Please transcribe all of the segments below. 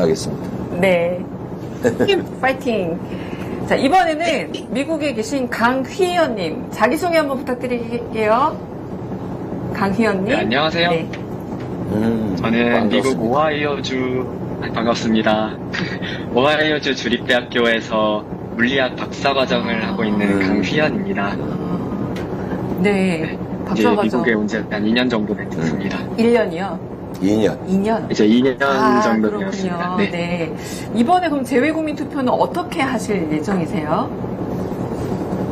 하겠습니다. 네. 파이팅. 자, 이번에는 미국에 계신 강휘연님 자기소개 한번 부탁드릴게요. 강휘연님. 네, 안녕하세요. 네. 저는 반갑습니다. 미국 오하이오주 반갑습니다. 오하이오주 주립대학교에서 물리학 박사과정을 하고 있는 강휘연입니다. 네. 이제 박사과정. 미국에 온 지 한 2년 정도 됐습니다. 1년이요? 2년. 2년. 이제 2년 정도 그렇군요. 되었습니다. 네. 네. 이번에 그럼 재외국민 투표는 어떻게 하실 예정이세요?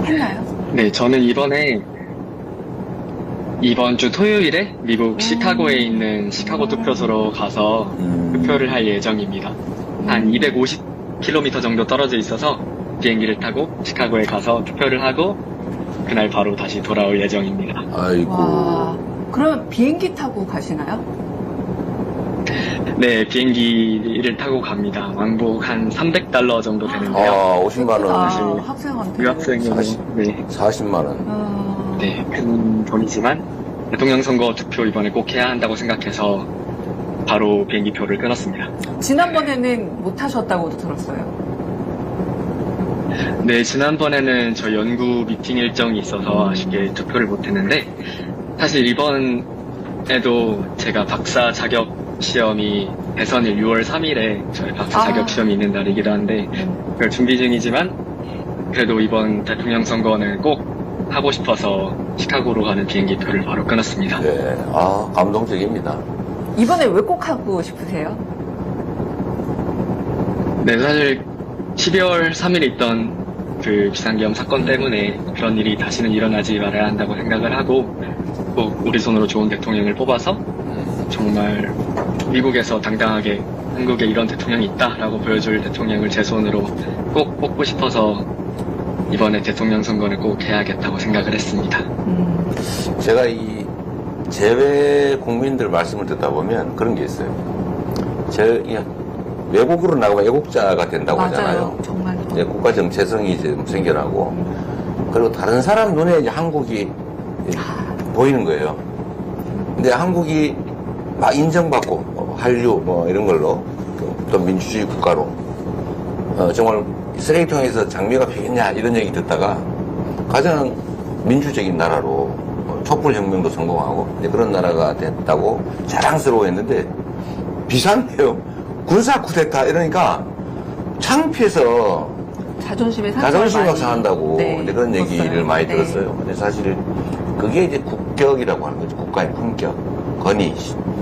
했나요? 네, 저는 이번 주 토요일에 미국 시카고에 있는 시카고 투표소로 가서 투표를 할 예정입니다. 한 250km 정도 떨어져 있어서 비행기를 타고 시카고에 가서 투표를 하고 그날 바로 다시 돌아올 예정입니다. 아이고. 와. 그러면 비행기 타고 가시나요? 네, 비행기를 타고 갑니다. 왕복 한 $300 정도 되는데요. 아, 50만 원. 사실 학생한테. 유학생으로 네, 40만 원. 네, 큰 돈이지만 대통령 선거 투표 이번에 꼭 해야 한다고 생각해서 바로 비행기표를 끊었습니다. 지난번에는 못 하셨다고도 들었어요. 네, 지난번에는 저 연구 미팅 일정이 있어서 아쉽게 투표를 못했는데 사실 이번에도 제가 박사 자격 시험이 대선일 6월 3일에 저희 박사 자격 시험이 있는 날이기도 한데 그걸 준비 중이지만 그래도 이번 대통령 선거는 꼭 하고 싶어서 시카고로 가는 비행기표를 바로 끊었습니다. 네. 아, 감동적입니다. 이번에 왜 꼭 하고 싶으세요? 네, 사실 12월 3일에 있던 그 비상계엄 사건 때문에 그런 일이 다시는 일어나지 말아야 한다고 생각을 하고 꼭 우리 손으로 좋은 대통령을 뽑아서 정말 미국에서 당당하게 한국에 이런 대통령이 있다라고 보여줄 대통령을 제 손으로 꼭 뽑고 싶어서 이번에 대통령 선거를 꼭 해야겠다고 생각을 했습니다. 제가 이 제외 국민들 말씀을 듣다 보면 그런 게 있어요. 외국으로 나가면 애국자가 된다고 맞아요. 하잖아요. 정말. 이제 국가 정체성이 이제 생겨나고, 그리고 다른 사람 눈에 이제 한국이 보이는 거예요. 근데 한국이 막 인정받고, 한류 뭐 이런 걸로, 또 민주주의 국가로, 정말 쓰레기통에서 장미가 피겠냐 이런 얘기 듣다가 가장 민주적인 나라로 촛불혁명도 성공하고 이제 그런 나라가 됐다고 자랑스러워했는데 비상해요. 군사 쿠데타 이러니까 창피해서 자존심이 자존심이 상한다고 네, 그런 들었어요. 얘기를 많이 네. 들었어요. 근데 사실 그게 이제 국격이라고 하는 거죠. 국가의 품격, 권위,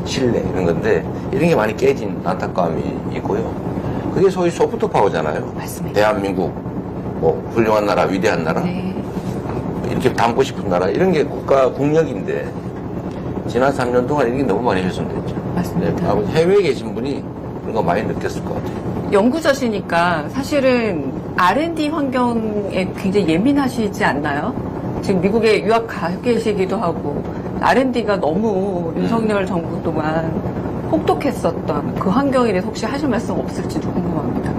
신뢰 이런 건데 이런 게 많이 깨진 안타까움이 있고요. 그게 소위 소프트 파워잖아요. 맞습니다. 대한민국 뭐 훌륭한 나라, 위대한 나라 네. 이렇게 담고 싶은 나라 이런 게 국력인데 지난 3년 동안 이런 게 너무 많이 훼손됐죠. 맞습니다. 아마 해외에 계신 분이 그런 거 많이 느꼈을 것 같아요. 연구자시니까 사실은 R&D 환경에 굉장히 예민하시지 않나요? 지금 미국에 유학 가 계시기도 하고 R&D가 너무 윤석열 정부 동안 혹독했었던 그 환경에 대해서 혹시 하실 말씀 없을지도 궁금합니다.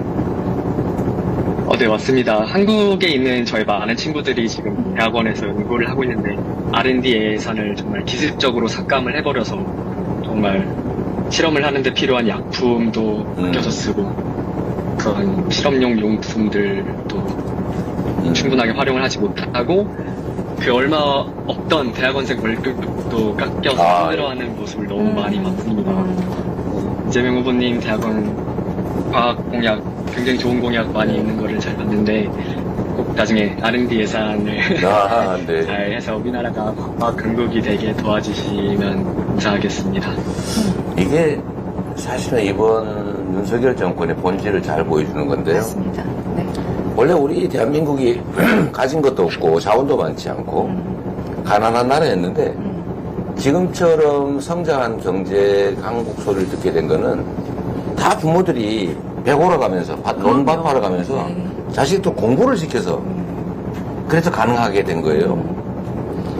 네, 맞습니다. 한국에 있는 저희 많은 친구들이 지금 대학원에서 연구를 하고 있는데 R&D 예산을 정말 기습적으로 삭감을 해버려서 정말 실험을 하는데 필요한 약품도 아껴서 쓰고 그런 실험용 용품들도 충분하게 활용을 하지 못하고 그 얼마 없던 대학원생 월급도 깎여서 힘들어하는 모습을 너무 많이 봤습니다. 이재명 후보님 대학원 과학 공약 굉장히 좋은 공약 많이 있는 거를 잘 봤는데 꼭 나중에 R&D 예산을 네. 잘 해서 우리나라가 과학 강국이 되게 도와주시면 감사하겠습니다. 이게 사실은 이번 윤석열 정권의 본질을 잘 보여주는 건데요. 맞습니다. 네. 원래 우리 대한민국이 가진 것도 없고 자원도 많지 않고 가난한 나라였는데 지금처럼 성장한 경제 강국 소리를 듣게 된 거는 다 부모들이 배고러 가면서 논밭하러 가면서 자식도 공부를 시켜서 그래서 가능하게 된 거예요.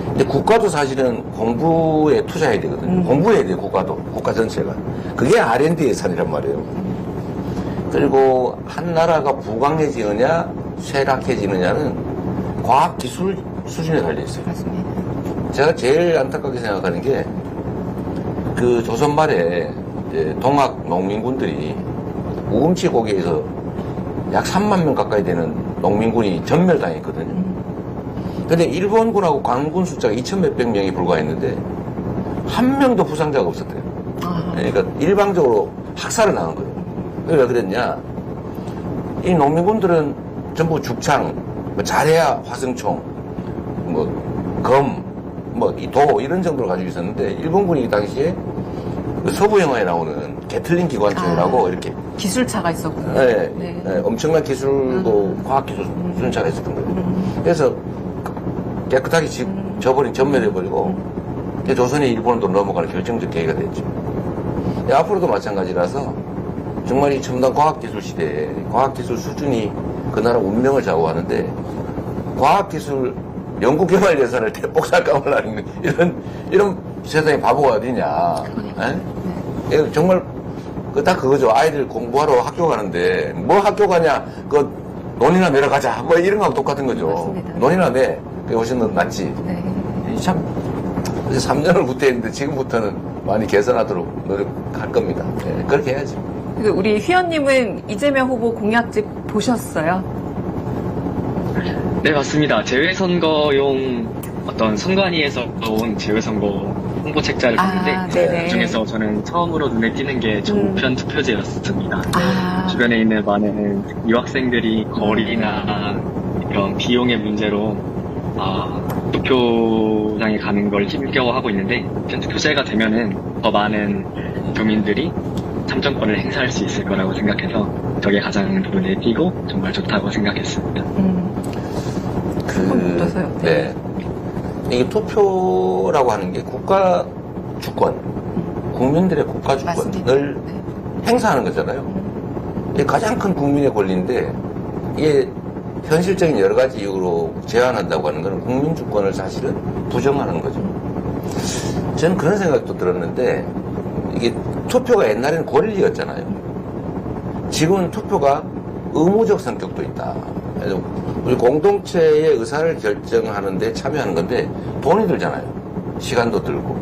근데 국가도 사실은 공부에 투자해야 되거든요. 공부해야 돼요, 국가도. 국가 전체가. 그게 R&D 예산이란 말이에요. 그리고 한 나라가 부강해지느냐, 쇠락해지느냐는 과학기술 수준에 달려있어요. 맞습니다. 제가 제일 안타깝게 생각하는 게, 그 조선 말에 이제 동학 농민군들이 우금치 고개에서 약 3만 명 가까이 되는 농민군이 전멸당했거든요. 근데 일본군하고 관군 숫자가 2천 몇백 명이 불과했는데 한 명도 부상자가 없었대요. 그러니까 일방적으로 학살을 당한 거예요. 왜 그랬냐? 이 농민군들은 전부 죽창, 뭐 자레야 화승총, 이 도 이런 정도를 가지고 있었는데 일본군이 이 당시에 그 서부 영화에 나오는 게틀링 기관총이라고 이렇게 기술차가 있었군요. 네, 네. 네, 엄청난 기술도 과학기술 수준차가 있었던 거예요. 그래서 깨끗하게 전멸해버리고 조선이 일본으로 넘어가는 결정적 계기가 됐죠. 앞으로도 마찬가지라서 정말 이 첨단 과학기술 시대에 과학기술 수준이 그 나라 운명을 좌우하는데 과학기술 연구개발 예산을 대폭 삭감을 하는 이런 세상에 바보가 어디냐. 네? 정말 딱 그거죠. 아이들 공부하러 학교 가는데 뭐 학교 가냐 그 논이나 매러 가자 뭐 이런 거하고 똑같은 거죠. 맞습니다. 논이나 매 그게 훨씬 더 낫지. 네. 참 3년을 후퇴했는데 지금부터는 많이 개선하도록 노력할 겁니다. 네, 그렇게 해야지. 그래서 우리 휘연님은 이재명 후보 공약집 보셨어요? 네, 맞습니다. 재외선거용 어떤 선관위에서 온 재외선거 홍보 책자를 봤는데 네네. 그중에서 저는 처음으로 눈에 띄는 게 우편 투표제였습니다. 주변에 있는 많은 유학생들이 거리나 이런 비용의 문제로 투표장에 가는 걸 힘겨워하고 있는데 우편 투표제가 되면은 더 많은 교민들이 참정권을 행사할 수 있을 거라고 생각해서 저게 가장 눈에 띄고 정말 좋다고 생각했습니다. 어떠세요? 네. 이게 투표라고 하는 게 국가 주권, 국민들의 국가 주권을 행사하는 거잖아요. 이게 가장 큰 국민의 권리인데 이게 현실적인 여러 가지 이유로 제한한다고 하는 것은 국민 주권을 사실은 부정하는 거죠. 저는 그런 생각도 들었는데 이게 투표가 옛날에는 권리였잖아요. 지금은 투표가 의무적 성격도 있다. 그래서 우리 공동체의 의사를 결정하는데 참여하는 건데 돈이 들잖아요. 시간도 들고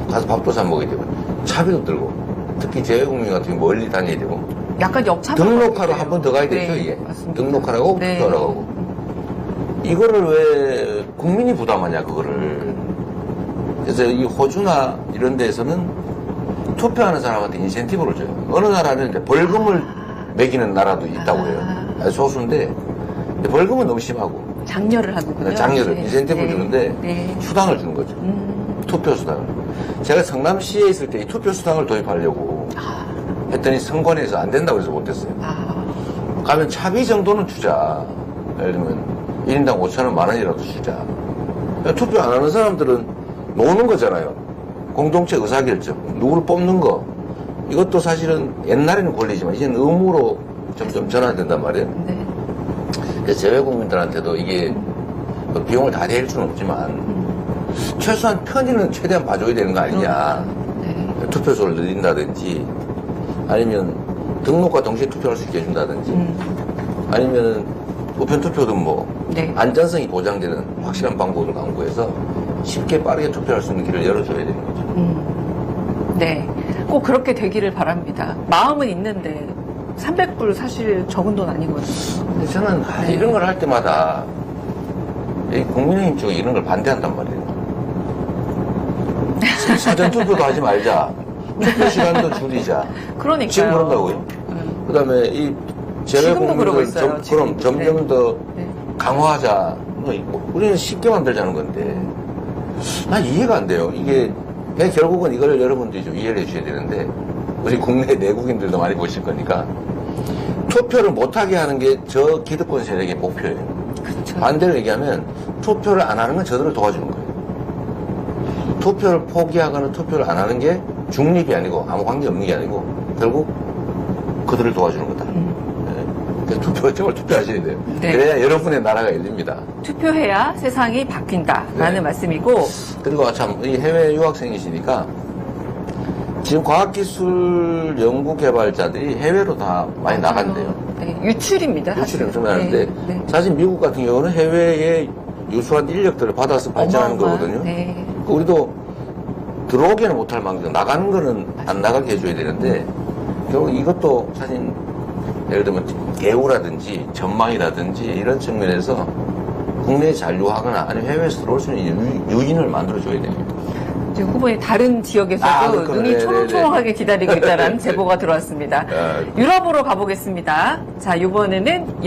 가서 밥도 사 먹어야 되고 차비도 들고 특히 재외국민 같은 경우 멀리 다녀야 되고 약간 역참 등록하러 한 번 더 가야 되죠. 이게 맞습니다. 등록하라고 투표하러 가고 이거를 왜 국민이 부담하냐 그거를. 그래서 이 호주나 이런 데에서는 투표하는 사람한테 인센티브를 줘요. 어느 나라는 이제 벌금을 매기는 나라도 있다고 해요. 아주 소수인데 벌금은 너무 심하고 장려를 하는군요. 장려를 인센티브를 주는데 수당을 주는 거죠. 투표 수당을. 제가 성남시에 있을 때 이 투표 수당을 도입하려고 했더니 선관위에서 안 된다고 해서 못했어요. 가면 차비 정도는 주자. 예를 들면 1인당 5,000원, 10,000원이라도 주자. 투표 안 하는 사람들은 노는 거잖아요. 공동체 의사결정, 누구를 뽑는 거. 이것도 사실은 옛날에는 권리지만 이제는 의무로 점점 전환된단 말이에요. 네. 그래서 재외국민들한테도 이게 비용을 다 대일 수는 없지만 최소한 편의는 최대한 봐줘야 되는 거 아니냐. 투표소를 늘린다든지 아니면 등록과 동시에 투표할 수 있게 해준다든지 아니면 우편 투표도 안전성이 보장되는 확실한 방법을 강구해서 쉽게 빠르게 투표할 수 있는 길을 열어줘야 되는 거죠. 네, 꼭 그렇게 되기를 바랍니다. 마음은 있는데 300불 사실 적은 돈 아니거든요. 근데 저는 이런 걸 할 때마다 이 국민의힘 쪽에 이런 걸 반대한단 말이에요. 사전 투표도 하지 말자. 투표 시간도 줄이자. 그러니까요. 지금 그런다고요. 그 다음에 이 지금도 그러고 재외국민들 있어요, 그럼 점점 더 네. 강화하자. 우리는 쉽게 만들자는 건데 난 이해가 안 돼요. 이게 결국은 이걸 여러분들이 좀 이해를 해주셔야 되는데 우리 국내 내국인들도 많이 보실 거니까 투표를 못하게 하는 게 저 기득권 세력의 목표예요. 그렇죠. 반대로 얘기하면 투표를 안 하는 건 저들을 도와주는 거예요. 투표를 포기하거나 투표를 안 하는 게 중립이 아니고 아무 관계 없는 게 아니고 결국 그들을 도와주는 거다. 그래서 정말 투표하셔야 돼요. 네. 그래야 여러분의 나라가 열립니다. 투표해야 세상이 바뀐다라는 말씀이고 그리고 참 이 해외 유학생이시니까 지금 과학기술 연구개발자들이 해외로 다 많이 나간대요. 네, 유출입니다. 유출이 엄청 나는데 네. 사실 미국 같은 경우는 해외에 유수한 인력들을 받아서 발전하는 거거든요. 네. 우리도 들어오기는 못할 망정 나가는 거는 안 나가게 해줘야 되는데 결국 이것도 사실 예를 들면 개우라든지 전망이라든지 이런 측면에서 국내에 잔류하거나 아니면 해외에서 들어올 수 있는 유인을 만들어줘야 됩니다. 지금 후보님 다른 지역에서도 눈이 네네네. 초롱초롱하게 기다리고 있다는 제보가 들어왔습니다. 아, 유럽으로 가보겠습니다. 자, 이번에는